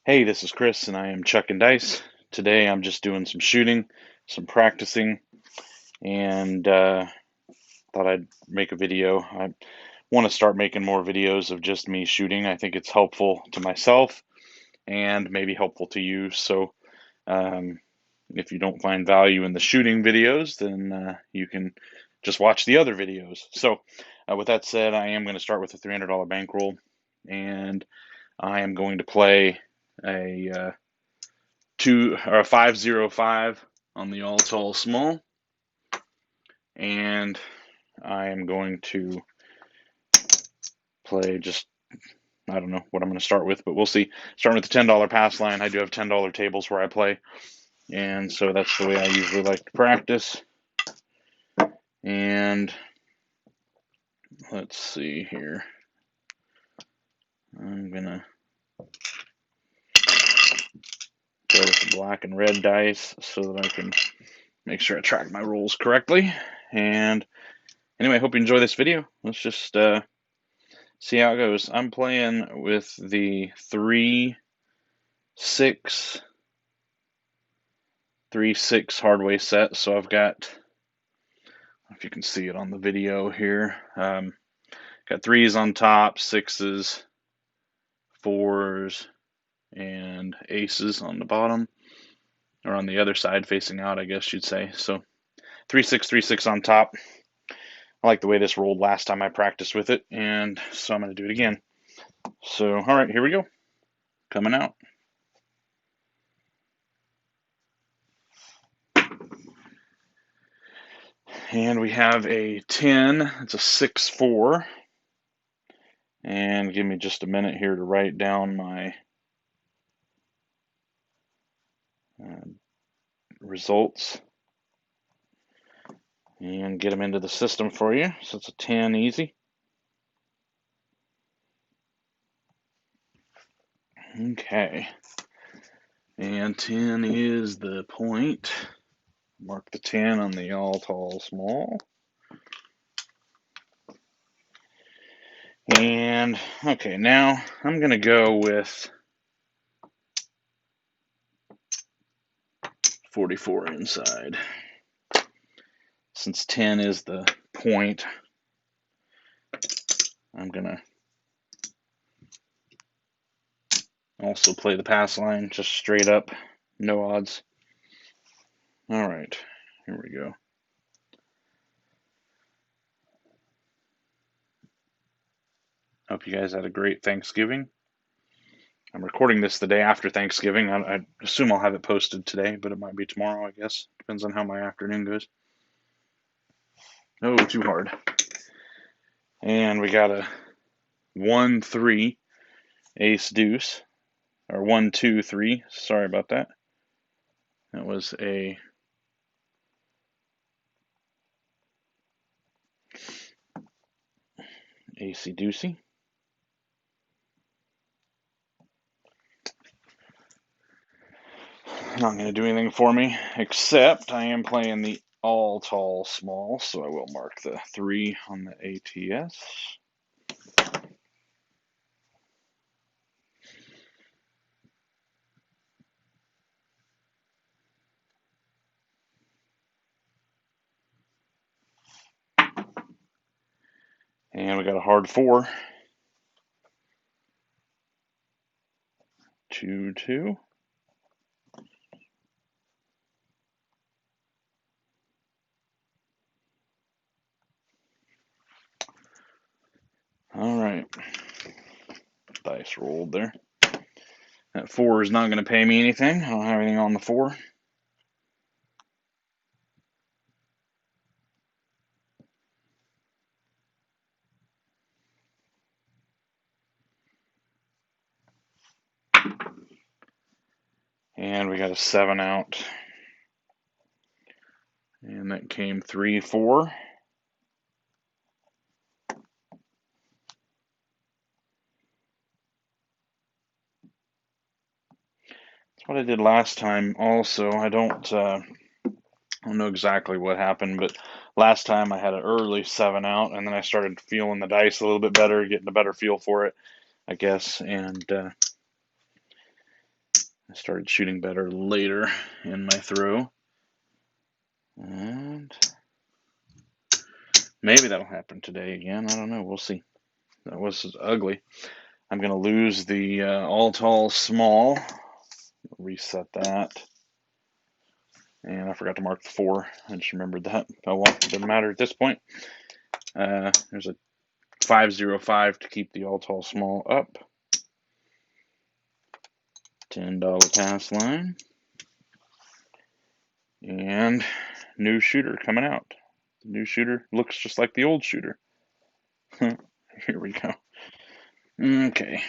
Hey, this is Chris, and I am chucking dice. Today I'm just doing some shooting, some practicing, and thought I'd make a video. I want to start making more videos of just me shooting. I think it's helpful to myself and maybe helpful to you. So um, if you don't find value in the shooting videos, then you can just watch the other videos. So with that said, I am going to start with a $300 bankroll, and I am going to play a 505 on the all tall small, and I am going to play just, I don't know what I'm going to start with, but we'll see. Starting with the $10 pass line. I do have $10 tables where I play, and so that's the way I usually like to practice. And let's see here. I'm gonna go with the black and red dice so that I can make sure I track my rolls correctly. And anyway, I hope you enjoy this video. Let's just see how it goes. I'm playing with the 3-6 hardway set. So I've got, if you can see it on the video here, got threes on top, sixes, fours, and aces on the bottom, or on the other side facing out, I guess you'd say. So 3-6, 3-6 on top. I like the way this rolled last time I practiced with it, and so I'm going to do it again. So, all right, here we go. Coming out. And we have a 10. It's a 6-4. And give me just a minute here to write down my results and get them into the system for you. So it's a 10 easy. Okay. And 10 is the point. Mark the 10 on the all tall small. And okay, now I'm going to go with 44 inside. Since 10 is the point, I'm going to also play the pass line, just straight up, no odds. All right, here we go. Hope you guys had a great Thanksgiving. I'm recording this the day after Thanksgiving. I assume I'll have it posted today, but it might be tomorrow, I guess. Depends on how my afternoon goes. Oh, too hard. And we got a 1-3 ace deuce, or 1-2-3. Sorry about that. That was a acey deucey. Not going to do anything for me, except I am playing the all tall small, so I will mark the 3 on the ATS. And we got a hard 4. 2-2. All right. Dice rolled there. That 4 is not going to pay me anything. I don't have anything on the 4. And we got a 7 out. And that came 3-4. That's what I did last time also. I don't know exactly what happened, but last time I had an early 7 out, and then I started feeling the dice a little bit better, getting a better feel for it, I guess, and I started shooting better later in my throw. And maybe that'll happen today again. I don't know. We'll see. That was ugly. I'm going to lose the all tall small. Reset that. And I forgot to mark the 4. I just remembered that. Oh well, it doesn't matter at this point. There's a 505 to keep the all tall small up. $10 pass line. And new shooter coming out. The new shooter looks just like the old shooter. Here we go. Okay.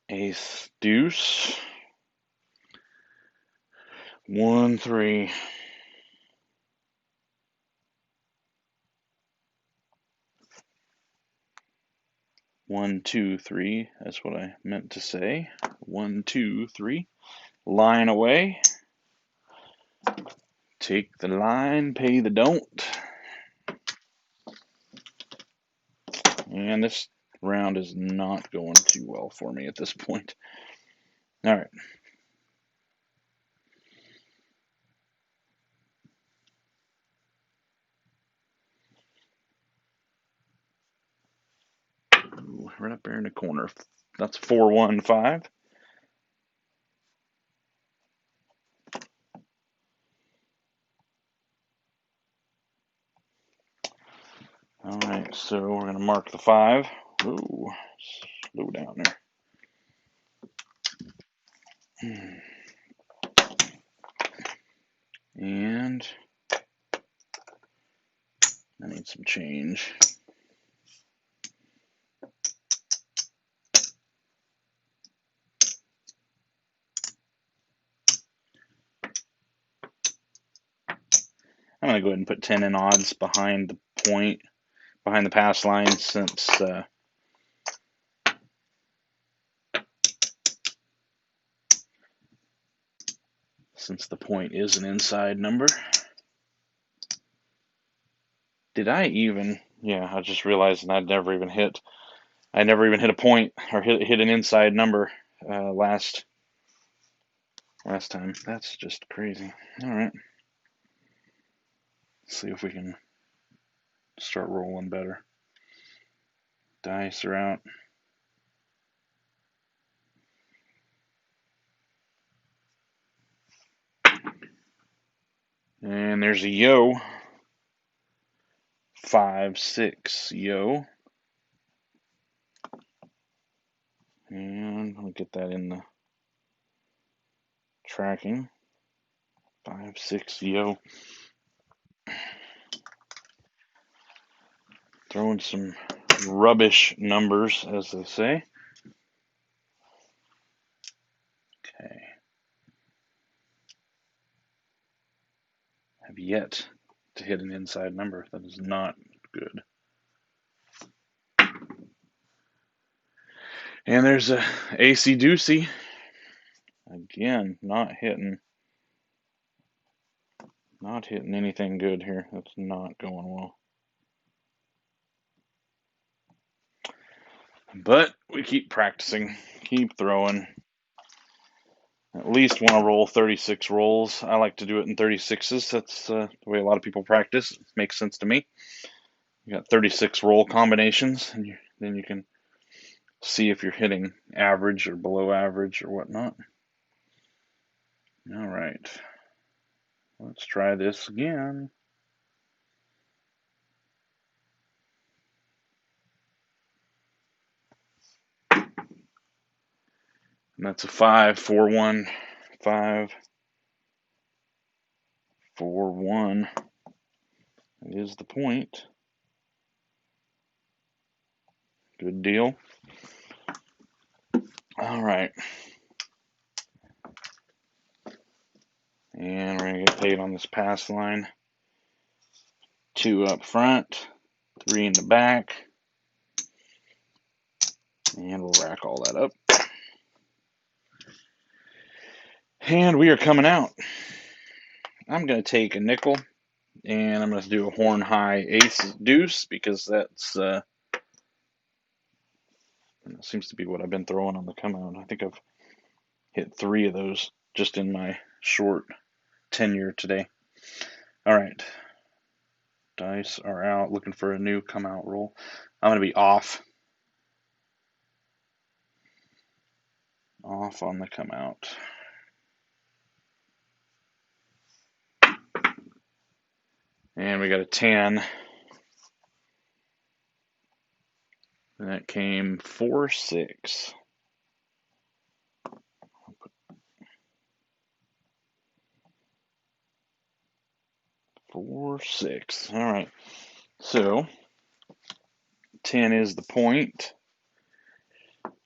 Ace, deuce. 1, 3. 1, 2, 3. That's what I meant to say. 1, 2, 3. Line away. Take the line, pay the don't. And this round is not going too well for me at this point. All right. Ooh, right up there in the corner. That's 4, 1, 5. All right, so we're going to mark the 5. Ooh, slow down there. And I need some change. I'm going to go ahead and put 10 in odds behind the point, behind the pass line, since the point is an inside number. Did I even? Yeah, I just realized I never even hit a point or hit an inside number last time. That's just crazy. All right. Let's see if we can start rolling better. Dice are out. And there's a yo. 5, 6, yo. And I'll get that in the tracking. 5, 6, yo. Throwing some rubbish numbers, as they say. Okay. Have yet to hit an inside number. That is not good. And there's a AC Doocy. Again, not hitting anything good here. That's not going well. But we keep practicing, keep throwing. At least want to roll 36 rolls. I like to do it in 36s. That's the way a lot of people practice. It makes sense to me. You got 36 roll combinations, and then you can see if you're hitting average or below average or whatnot. All right. Let's try this again. And that's a 5, 4, 1, 5, 4, 1. That is the point. Good deal. All right. And we're going to get paid on this pass line. 2 up front, 3 in the back. And we'll rack all that up. And we are coming out. I'm going to take a nickel and I'm going to do a horn high ace deuce because that's seems to be what I've been throwing on the come out. I think I've hit 3 of those just in my short tenure today. All right, dice are out, looking for a new come out roll. I'm going to be off on the come out. And we got a 10. And that came 4, 6. 4, 6. All right. So 10 is the point.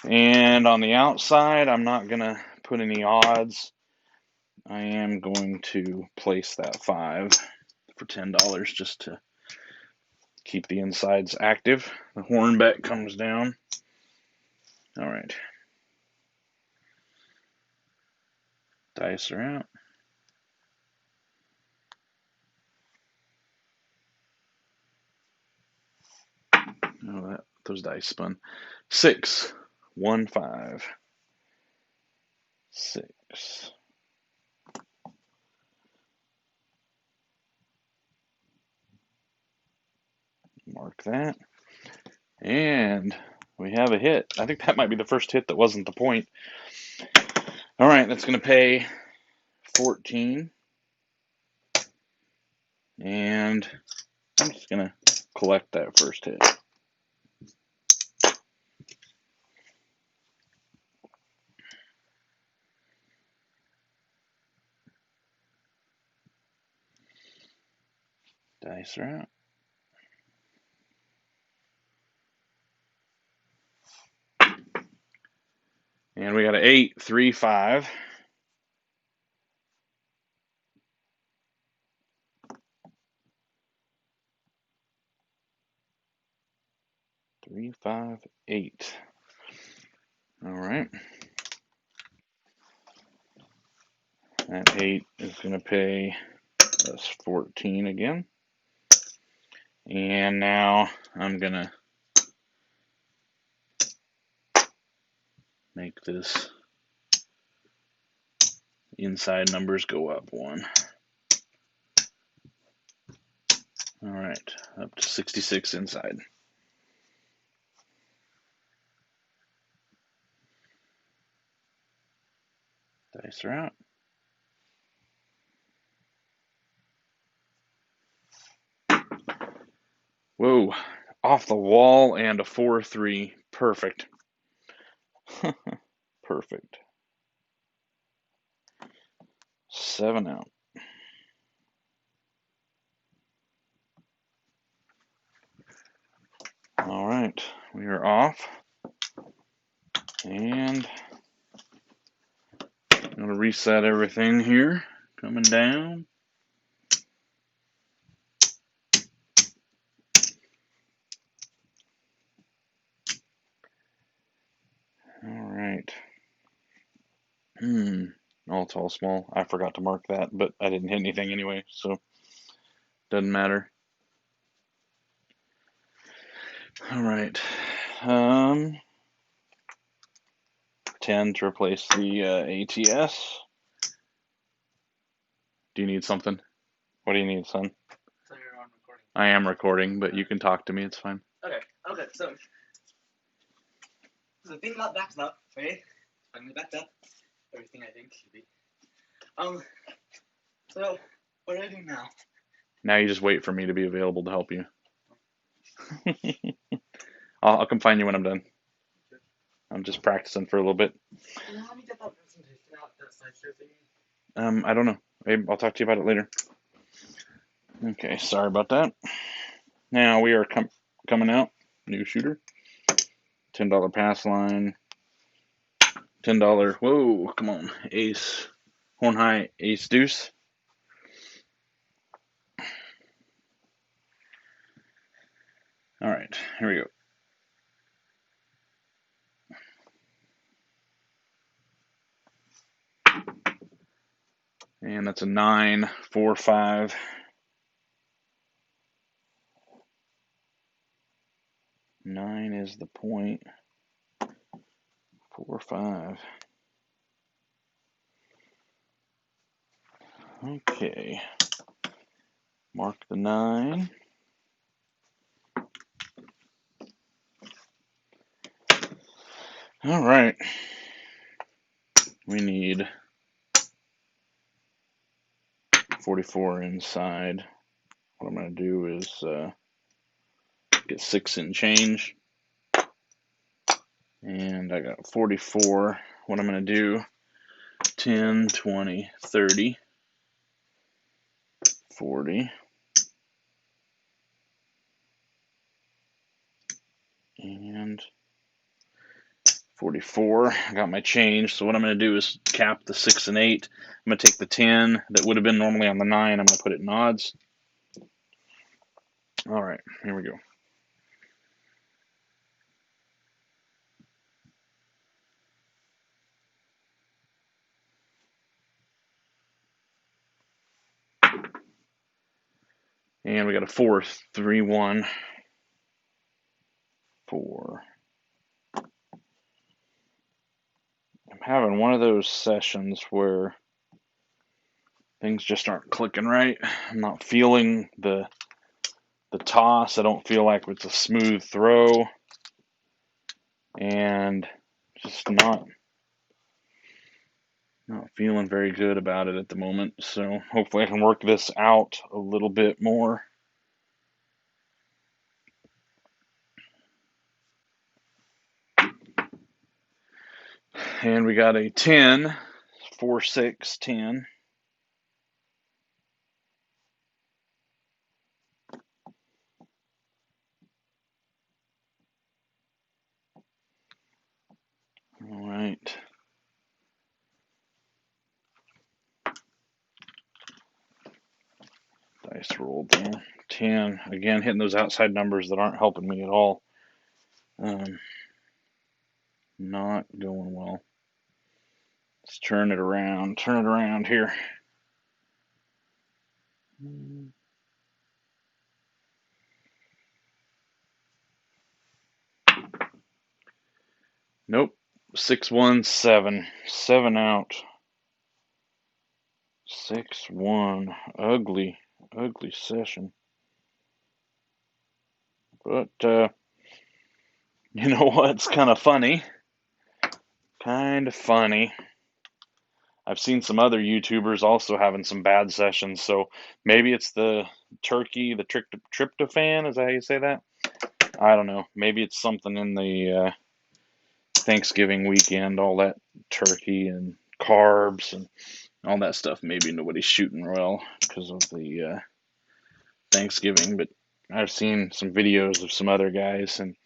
And on the outside, I'm not going to put any odds. I am going to place that 5 for $10 just to keep the insides active. The horn bet comes down. All right. Dice are out. Oh, those dice spun. 6, 1, 5. 6. Mark that. And we have a hit. I think that might be the first hit that wasn't the point. All right, that's going to pay 14. And I'm just going to collect that first hit. Dice are out. And we got an 8, 3, 5. 3, 5, 8. All right. That 8 is going to pay us 14 again. And now I'm going to make this inside numbers go up 1. All right, up to 66 inside. Dice are out. Whoa, off the wall and a 4, 3. Perfect. Perfect. 7 out. All right, we are off. And I'm going to reset everything here. Coming down. All right. All tall, small. I forgot to mark that, but I didn't hit anything anyway, so doesn't matter. All right. 10 to replace the ATS. Do you need something? What do you need, son? So you're on recording. I am recording, but you can talk to me. It's fine. Okay. So the thing got backed up, right? Finally backed up. Everything I think should be. So what do I do now? Now you just wait for me to be available to help you. I'll come find you when I'm done. I'm just practicing for a little bit. How do you get that presentation out, that slideshow thingy? I don't know. I'll talk to you about it later. Okay, sorry about that. Now we are coming out. New shooter. $10 pass line. $10. Whoa, come on. Ace. Horn high, ace deuce. All right, here we go. And that's a 9, 4, 5. Nine is the point. 4, 5. Okay. Mark the 9. All right. We need 44 inside. What I'm going to do is get 6 in change. And I got 44. What I'm going to do, 10, 20, 30, 40. And 44. I got my change. So what I'm going to do is cap the 6 and 8. I'm going to take the 10 that would have been normally on the 9. I'm going to put it in odds. All right, here we go. And we got a 4, 3, 1, 4. I'm having one of those sessions where things just aren't clicking right. I'm not feeling the toss. I don't feel like it's a smooth throw. And just not feeling very good about it at the moment. So hopefully I can work this out a little bit more. And we got a 10, 4, 6, 10. All right. Dice rolled there. 10. Again, hitting those outside numbers that aren't helping me at all. Not going well. Let's turn it around. Turn it around here. Nope. 6, 1, 7. 7 out. 6, 1. Ugly session. But, you know what's kind of funny? I've seen some other YouTubers also having some bad sessions, so maybe it's the turkey, the tryptophan, is that how you say that? I don't know. Maybe it's something in the Thanksgiving weekend, all that turkey and carbs and all that stuff. Maybe nobody's shooting well because of the Thanksgiving, but I've seen some videos of some other guys, and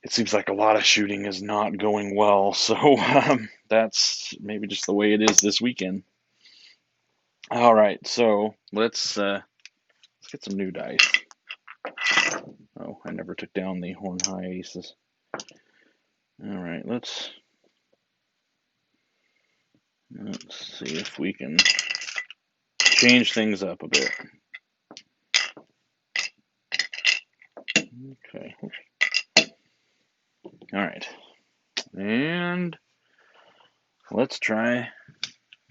it seems like a lot of shooting is not going well. So that's maybe just the way it is this weekend. All right, so let's get some new dice. Oh, I never took down the horn high aces. All right, let's see if we can change things up a bit. Okay. All right, and let's try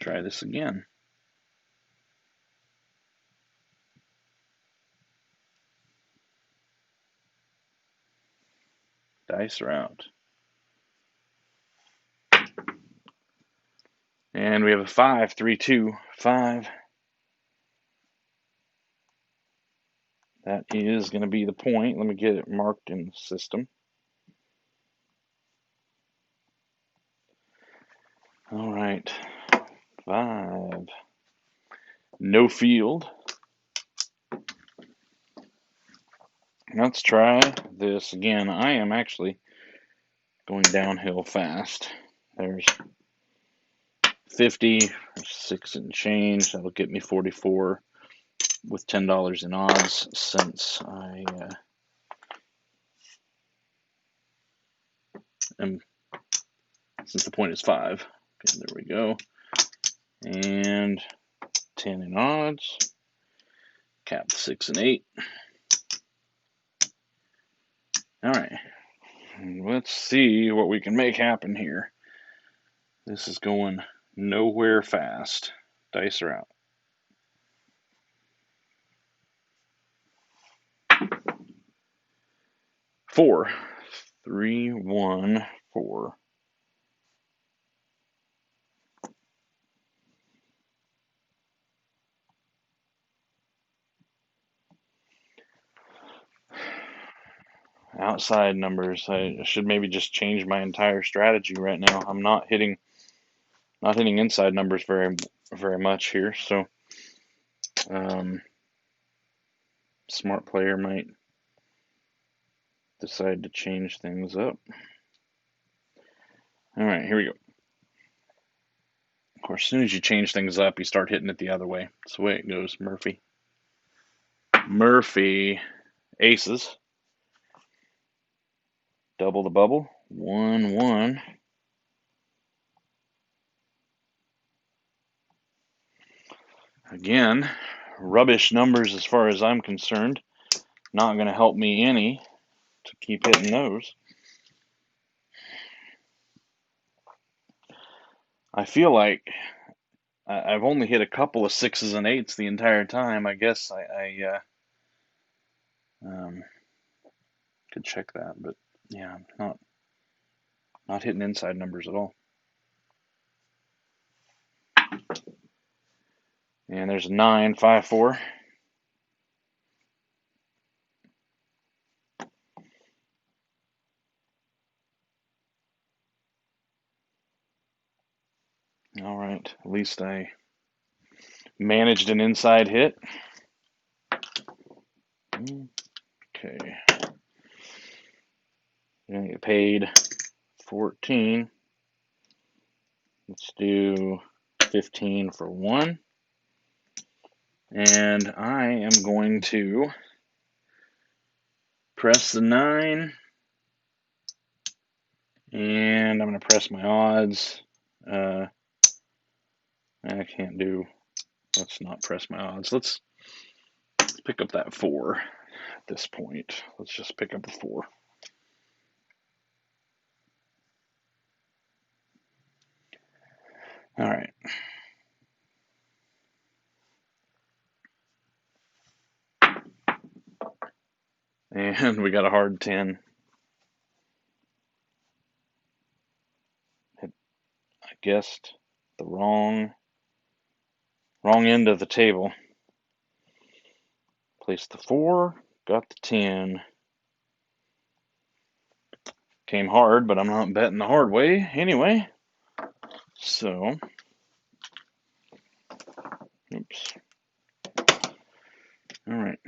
this again. Dice are out. And we have a 5, 3, 2, 5. That is going to be the point. Let me get it marked in the system. All right. 5. No field. Let's try this again. I am actually going downhill fast. There's 50, 6 and change. That'll get me 44 with $10 in odds since I since the point is 5. Okay, there we go. and 10 in odds. Cap 6 and 8. All right, let's see what we can make happen here. This is going nowhere fast. Dice are out. 4. 3, 1, 4. Outside numbers. I should maybe just change my entire strategy right now. I'm not hitting inside numbers very much here, so smart player might decide to change things up. All right, here we go. Of course, as soon as you change things up, you start hitting it the other way. That's the way it goes, Murphy. Murphy, aces. Double the bubble. 1, 1. Again, rubbish numbers as far as I'm concerned. Not going to help me any to keep hitting those. I feel like I've only hit a couple of 6s and 8s the entire time. I guess I could check that, but yeah, not hitting inside numbers at all. And there's a 9, 5, 4. All right, at least I managed an inside hit. Okay. We're gonna get paid 14. Let's do 15 for 1. And I am going to press the 9. And I'm going to press my odds. I can't do, let's not press my odds. Let's pick up that 4 at this point. Let's just pick up a 4. All right. And we got a hard 10. I guessed the wrong end of the table. Placed the 4, got the 10. Came hard, but I'm not betting the hard way anyway. So, oops. All right.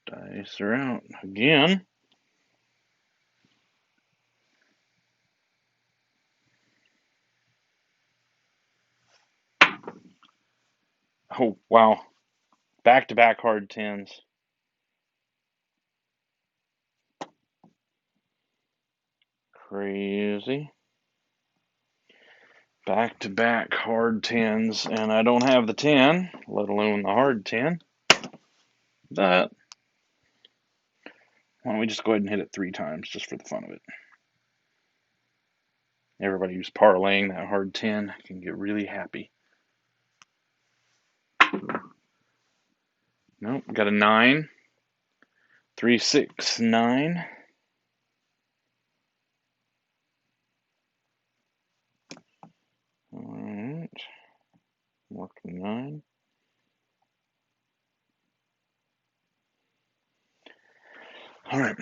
Dice are out again. Oh, wow. Back-to-back hard 10s. Crazy. Back-to-back hard 10s, and I don't have the 10, let alone the hard 10. But why don't we just go ahead and hit it 3 times just for the fun of it. Everybody who's parlaying that hard 10 can get really happy. Nope, got a 9. 3, 6, 9. Alright. Working 9. Alright.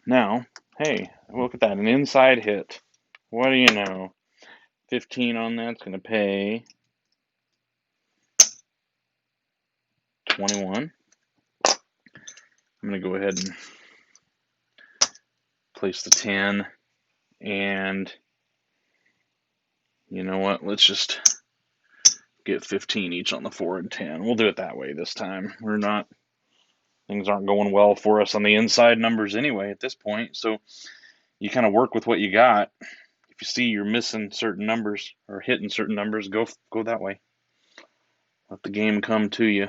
Now, hey, look at that. An inside hit. What do you know? 15 on that's going to pay 21. I'm going to go ahead and place the 10. And you know what? Let's just get 15 each on the 4 and 10. We'll do it that way this time. Things aren't going well for us on the inside numbers anyway at this point. So you kind of work with what you got. If you see you're missing certain numbers or hitting certain numbers, go that way. Let the game come to you.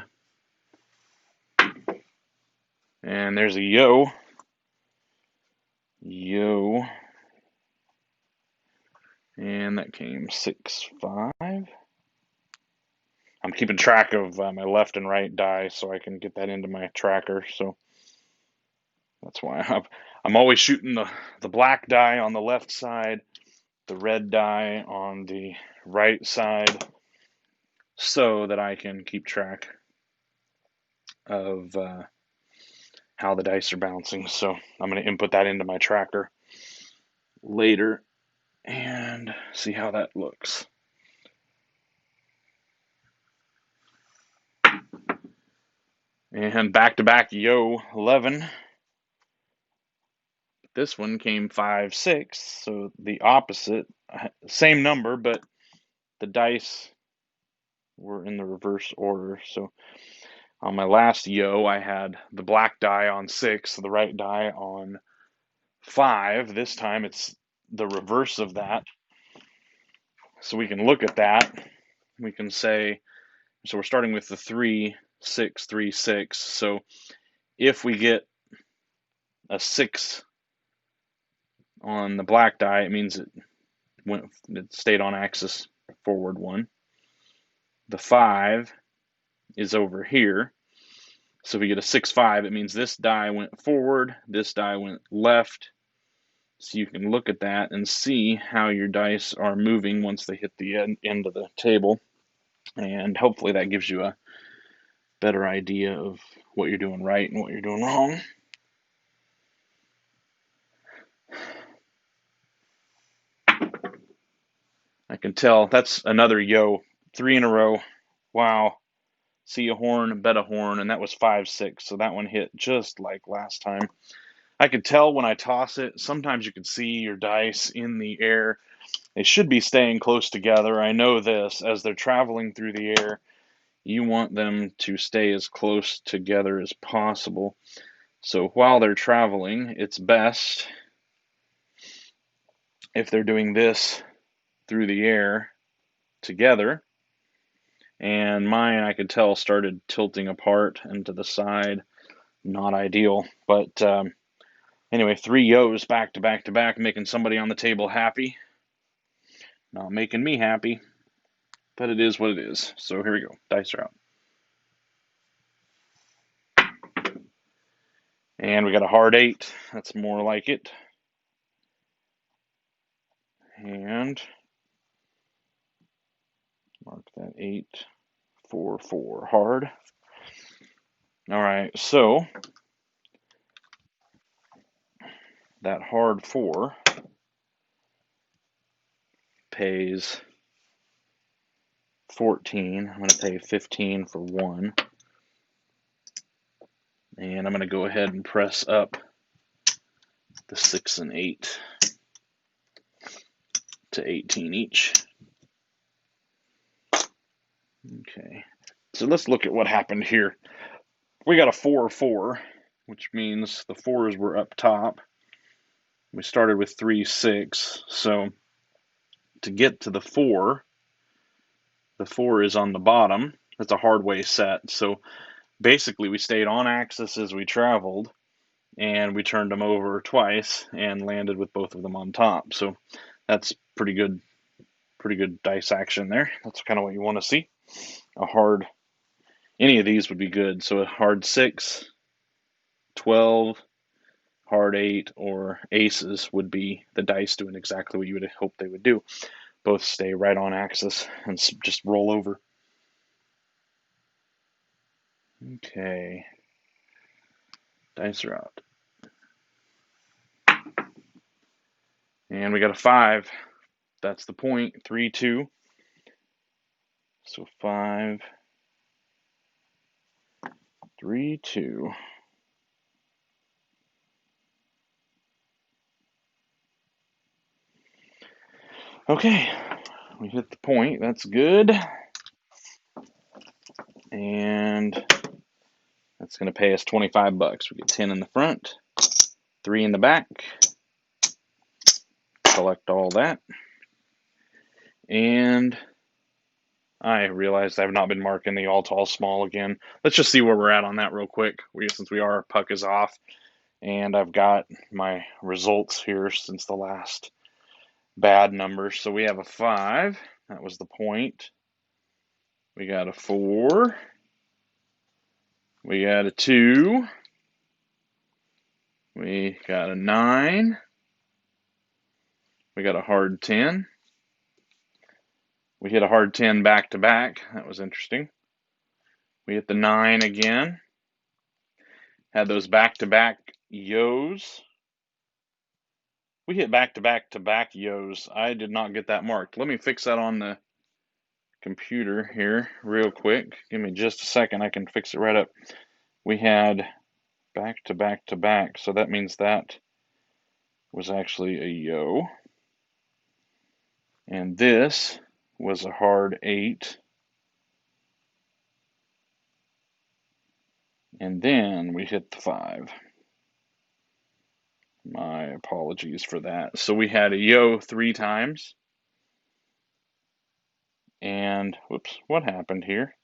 And there's a yo. Yo. And that came 6-5. I'm keeping track of my left and right die so I can get that into my tracker. So that's why I'm always shooting the black die on the left side, the red die on the right side, so that I can keep track of how the dice are bouncing. So I'm going to input that into my tracker later and see how that looks. And back-to-back yo 11. This one came 5-6, so the opposite. Same number, but the dice were in the reverse order. So on my last yo, I had the black die on 6, the right die on 5. This time it's the reverse of that. So we can look at that. We can say, so we're starting with the 3, 6, 3, 6. So if we get a 6 on the black die, it means it stayed on axis forward 1. The 5 is over here. So if we get a 6-5, it means this die went forward, this die went left. So you can look at that and see how your dice are moving once they hit the end of the table. And hopefully that gives you a better idea of what you're doing right and what you're doing wrong. I can tell that's another yo, 3 in a row. Wow. See a horn, bet a horn, and that was 5-6. So that one hit just like last time. I could tell when I toss it. Sometimes you can see your dice in the air. They should be staying close together. I know this. As they're traveling through the air, you want them to stay as close together as possible. So while they're traveling, it's best if they're doing this through the air together. And mine, I could tell, started tilting apart and to the side. Not ideal. But anyway, 3 yo's back to back to back, making somebody on the table happy. Not making me happy, but it is what it is. So here we go. Dice are out. And we got a hard 8. That's more like it. And mark that 8, 4, 4. Hard. All right, so that hard 4 pays 14. I'm going to pay 15 for 1. And I'm going to go ahead and press up the 6 and 8 to 18 each. Okay, so let's look at what happened here. We got a 4-4, which means the 4s were up top. We started with 3, 6. So to get to the 4 is on the bottom. That's a hard way set. So basically we stayed on axis as we traveled, and we turned them over twice and landed with both of them on top. So that's pretty good dice action there. That's kind of what you want to see. A hard, any of these would be good. So a hard 6, 12, hard 8, or aces would be the dice doing exactly what you would hope they would do. Both stay right on axis and just roll over. Okay. Dice are out. And we got a 5. That's the point. 3, 2. So 5, 3, 2. Okay. We hit the point. That's good. And that's going to pay us $25. We get 10 in the front, 3 in the back. collect all that. And I realized I've not been marking the all tall small again. Let's just see where we're at on that real quick, since our puck is off. And I've got my results here since the last bad number. So we have a 5. That was the point. We got a 4. We got a 2. We got a 9. We got a hard 10. We hit a hard 10 back to back. That was interesting. We hit the 9 again. Had those back to back yos. We hit back to back to back yos. I did not get that marked. Let me fix that on the computer here real quick. Give me just a second. I can fix it right up. We had back to back to back. So that means that was actually a yo. And this was a hard 8. And then we hit the 5. My apologies for that. So we had a yo 3 times. And, whoops, what happened here?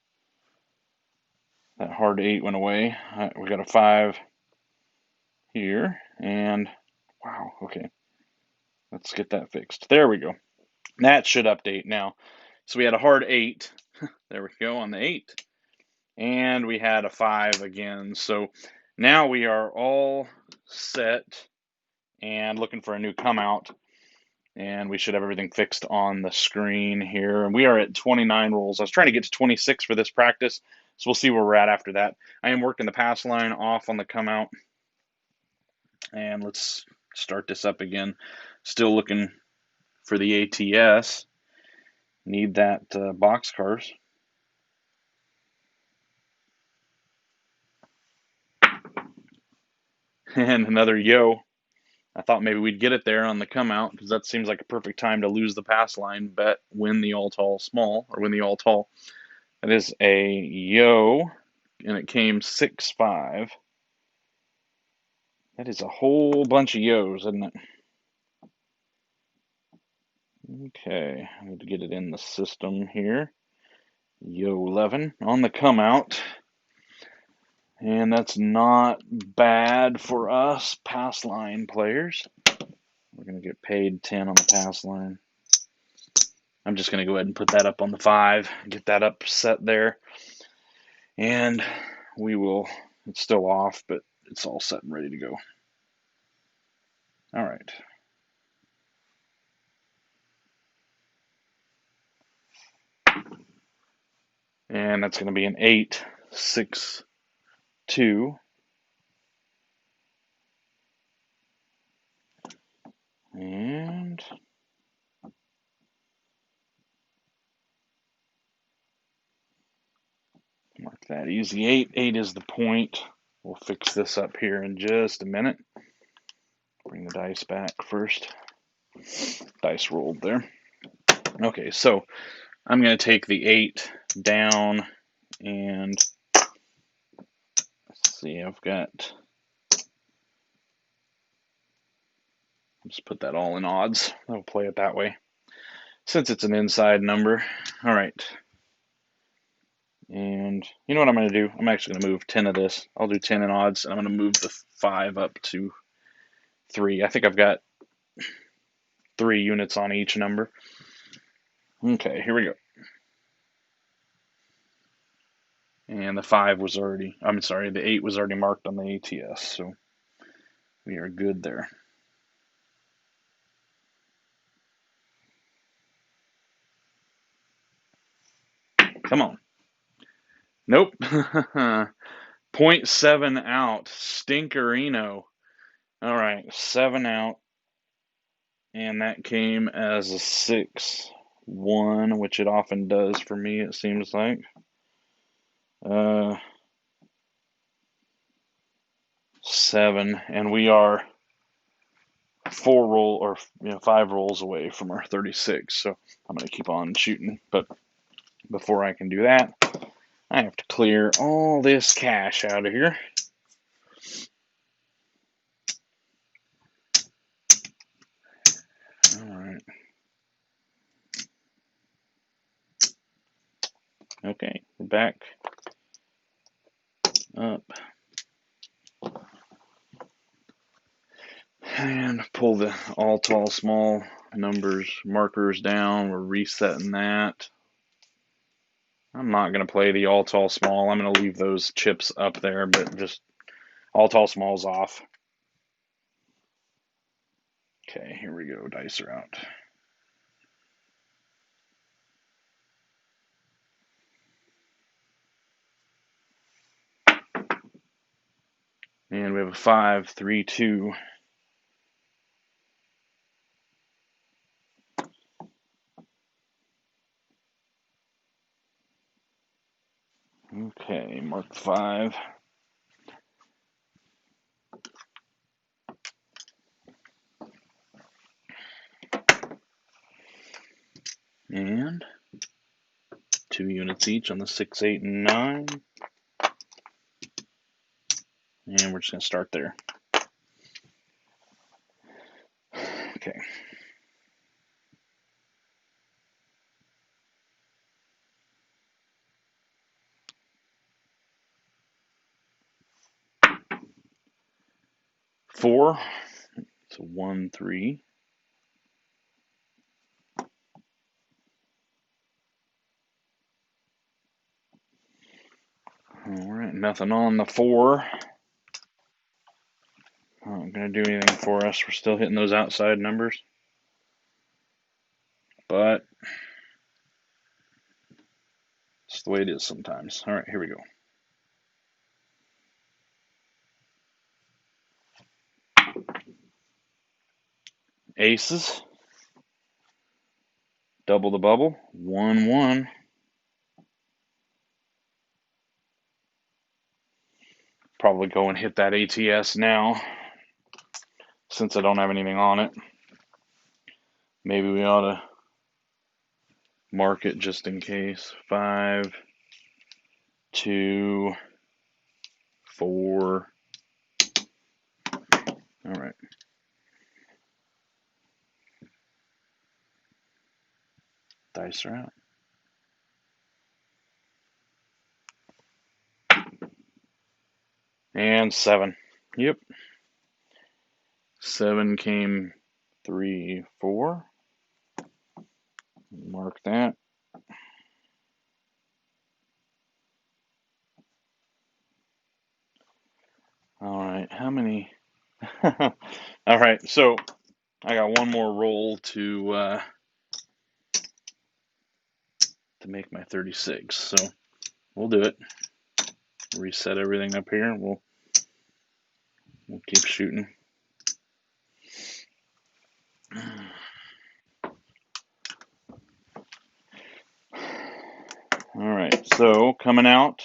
That hard 8 went away. We got a 5 here. And, wow, okay. Let's get that fixed. There we go. That should update now. So we had a hard 8. There we go on the 8. And we had a 5 again. So now we are all set and looking for a new come out. And we should have everything fixed on the screen here. And we are at 29 rolls. I was trying to get to 26 for this practice. So we'll see where we're at after that. I am working the pass line off on the come out. And let's start this up again. Still looking for the ATS. Need that boxcars. And another yo. I thought maybe we'd get it there on the come out because that seems like a perfect time to lose the pass line, bet win the all tall small or win the all tall. That is a yo, and it came 6-5. That is a whole bunch of yos, isn't it? Okay, I need to get it in the system here. Yo 11 on the come out. And that's not bad for us pass line players. We're going to get paid 10 on the pass line. I'm just going to go ahead and put that up on the 5, get that up set there. And we will, it's still off, but it's all set and ready to go. All right. And that's going to be an 8-6-2. And mark that easy 8. 8 is the point. We'll fix this up here in just a minute. Bring the dice back first. Dice rolled there. Okay, so I'm going to take the 8 down and let's see, I've got, just put that all in odds. I'll play it that way since it's an inside number. All right. And you know what I'm going to do? I'm actually going to move 10 of this. I'll do 10 in odds, and I'm going to move the 5 up to 3. I think I've got 3 units on each number. Okay, here we go. And the 5 was already, I'm sorry, the 8 was already marked on the ATS, so we are good there. Come on. Nope. 0.7 out. Stinkerino. All right, 7 out. And that came as a 6-1, which it often does for me, it seems like. 7, and we are 5 rolls away from our 36. So I'm going to keep on shooting, but before I can do that, I have to clear all this cash out of here. All Okay, we're back up. And pull the all tall small numbers markers down. We're resetting that. I'm not going to play the all tall small. I'm going to leave those chips up there, but just all tall small's off. Okay, here we go. Dice are out. And we have a 5, 3, 2. Okay, mark 5. And 2 units each on the 6, 8, and 9. And we're just going to start there. Okay. Four. So 1, 3. All right, nothing on the 4. Not going to do anything for us. We're still hitting those outside numbers. But it's the way it is sometimes. All right, here we go. Aces. Double the bubble. 1, 1. Probably go and hit that ATS now, since I don't have anything on it. Maybe we ought to mark it just in case. 5, 2, 4. All right. Dice are out. And 7. Yep. 7 came 3, 4. Mark that. All right, how many? All right, so I got one more roll to make my 36. So we'll do it. Reset everything up here. We'll keep shooting. All right, so coming out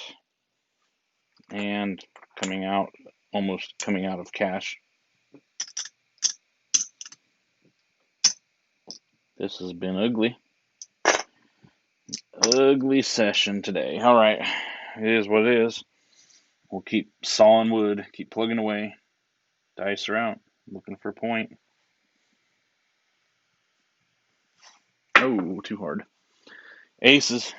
and coming out, almost coming out of cash. This has been ugly. Ugly session today. All right, it is what it is. We'll keep sawing wood, keep plugging away. Dice are out. Looking for a point. Oh, too hard. Aces.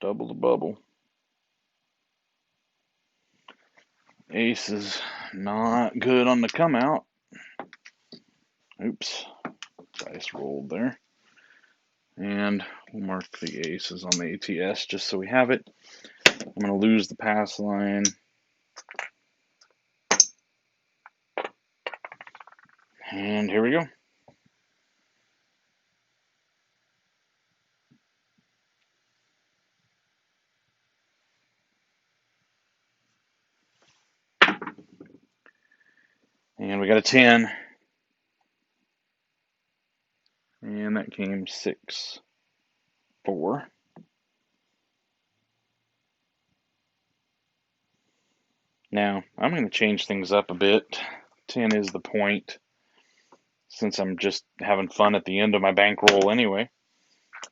Double the bubble. Aces not good on the come out. Oops. Dice rolled there. And we'll mark the aces on the ATS just so we have it. I'm going to lose the pass line. And here we go. And we got a 10. And that came 6, 4. Now, I'm going to change things up a bit. 10 is the point, since I'm just having fun at the end of my bankroll anyway.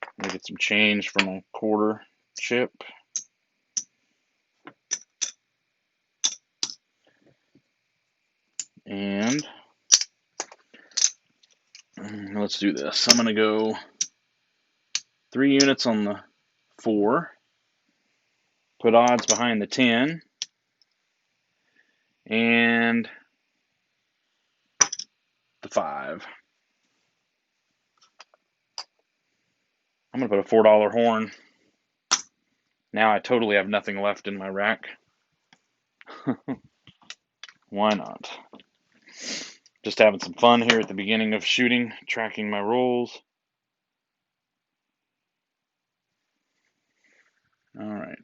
I'm going to get some change for my quarter chip. And Let's do this. I'm going to go 3 units on the 4, put odds behind the 10, and the 5. I'm going to put a $4 horn. Now I totally have nothing left in my rack. Why not? Just having some fun here at the beginning of shooting, tracking my rolls. All right.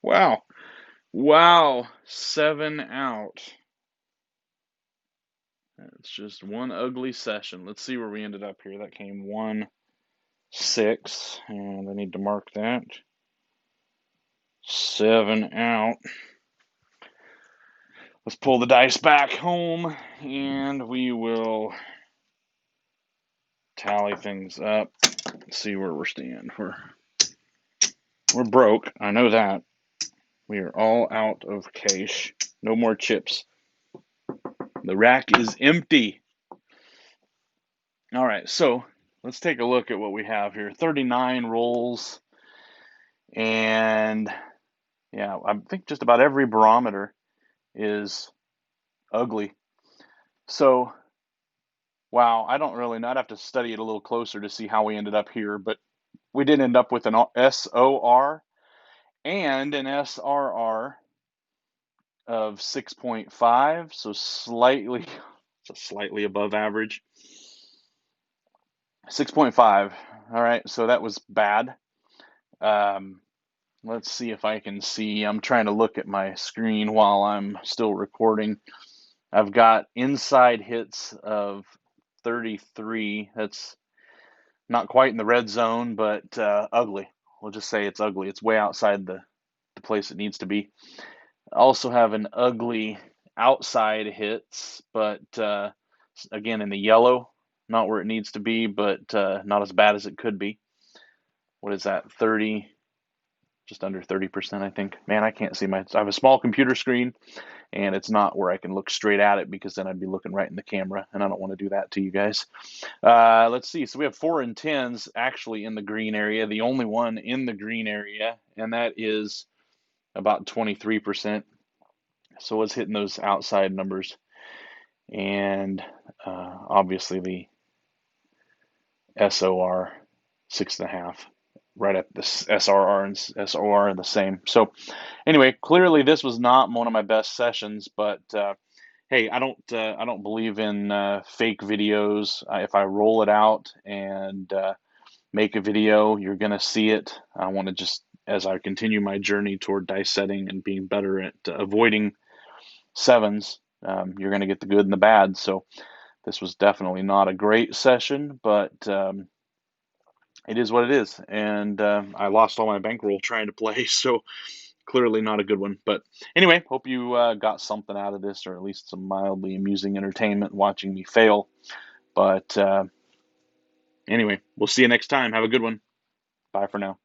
Wow. Wow. 7 out. It's just one ugly session. Let's see where we ended up here. That came 1, 6, and I need to mark that. 7 out. Let's pull the dice back home, and we will tally things up. Let's see where we're standing. We're broke. I know that. We are all out of cash. No more chips. The rack is empty. All right, so let's take a look at what we have here. 39 rolls, and yeah, I think just about every barometer is ugly. So, wow, I don't really know. I'd have to study it a little closer to see how we ended up here, but we did end up with an SOR and an SRR of 6.5, so slightly above average. 6.5. All right, so that was bad. Let's see if I can see. I'm trying to look at my screen while I'm still recording. I've got inside hits of 33. That's not quite in the red zone, but ugly. We'll just say it's ugly. It's way outside the place it needs to be. I also have an ugly outside hits, but again in the yellow, not where it needs to be, but not as bad as it could be. What is that? 30, just under 30%, I think. Man, I can't see I have a small computer screen, and it's not where I can look straight at it because then I'd be looking right in the camera, and I don't want to do that to you guys. Let's see. So we have 4 and 10s actually in the green area, the only one in the green area, and that is about 23%. So it's hitting those outside numbers, and obviously the SOR 6.5, right at the SRR and SOR are the same. So anyway, clearly this was not one of my best sessions, but hey, I don't believe in fake videos. If I roll it out and make a video, you're gonna see it. I want to just, as I continue my journey toward dice setting and being better at avoiding sevens, you're going to get the good and the bad. So this was definitely not a great session, but it is what it is. And I lost all my bankroll trying to play, so clearly not a good one. But anyway, hope you got something out of this, or at least some mildly amusing entertainment watching me fail. But anyway, we'll see you next time. Have a good one. Bye for now.